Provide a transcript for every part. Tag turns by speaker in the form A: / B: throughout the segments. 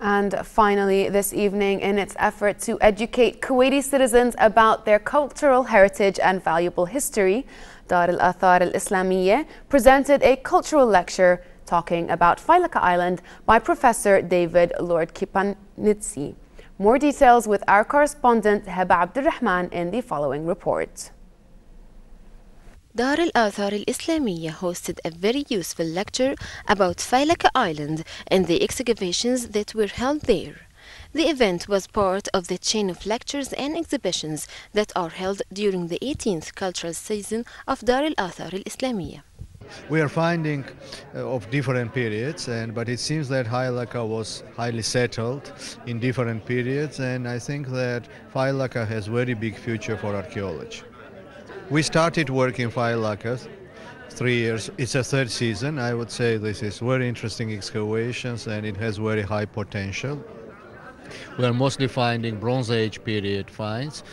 A: And finally, this evening, in its effort to educate Kuwaiti citizens about their cultural heritage and valuable history, Dar Al-Athar Al-Islamiyah presented a cultural lecture talking about Failaka Island by Professor David Lord Kipanitsi. More details with our correspondent Heba Abdurrahman in the following report.
B: Dar Al-Athar Al-Islamiyah hosted a very useful lecture about Failaka Island and the excavations that were held there. The event was part of the chain of lectures and exhibitions that are held during the 18th cultural season of Dar Al-Athar Al-Islamiyah.
C: We are finding of different periods, but it seems that Failaka was highly settled in different periods, and I think that Failaka has very big future for archaeology. We started work in Failaka 3 years. It's a third season. I would say this is very interesting excavations and it has very high potential. We are mostly finding Bronze Age period finds.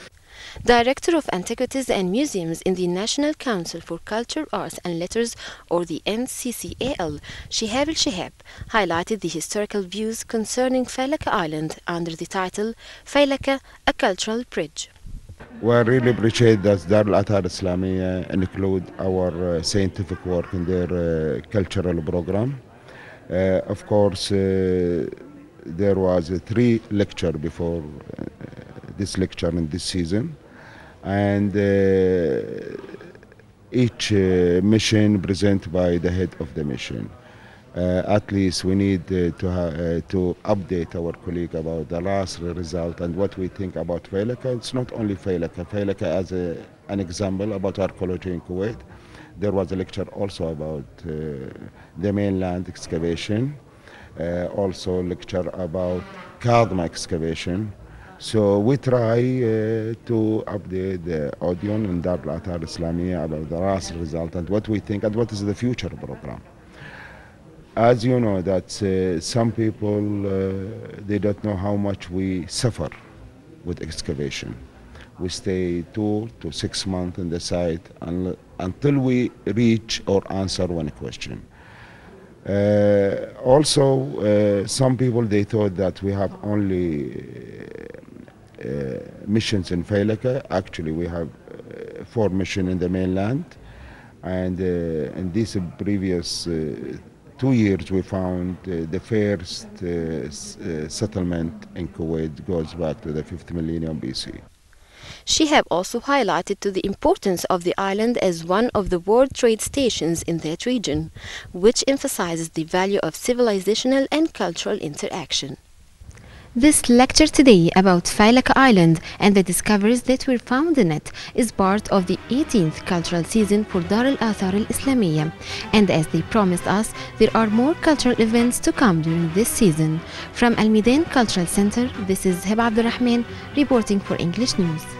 B: Director of Antiquities and Museums in the National Council for Culture, Arts and Letters, or the NCCAL, Shihab al-Shihab, highlighted the historical views concerning Failaka Island under the title Failaka, a Cultural Bridge.
D: We really appreciate that Dar Al-Athar Al-Islamiyah include our scientific work in their cultural program. Of course, there was 3 lectures before this lecture in this season, and each mission presented by the head of the mission. At least we need to update our colleague about the last result and what we think about Failaka. It's not only Failaka as an example about archaeology in Kuwait. There was a lecture also about the mainland excavation, also lecture about Kadma excavation. So we try to update the audience in Dar Al-Athar Al-Islamiyah about the last result and what we think and what is the future program. As you know that some people, they don't know how much we suffer with excavation. We stay 2 to 6 months in the site until we reach or answer one question. Also, some people, they thought that we have only missions in Failaka. Actually, we have 4 missions in the mainland, and in these previous 2 years we found the first settlement in Kuwait goes back to the 5th millennium BC.
B: Shihab also highlighted to the importance of the island as one of the world trade stations in that region, which emphasizes the value of civilizational and cultural interaction. This lecture today about Failaka Island and the discoveries that were found in it is part of the 18th cultural season for Dar Al-Athar Al-Islamiyah, and as they promised us, there are more cultural events to come during this season. From Al Midan Cultural Center, this is Heba Abdurrahman reporting for English News.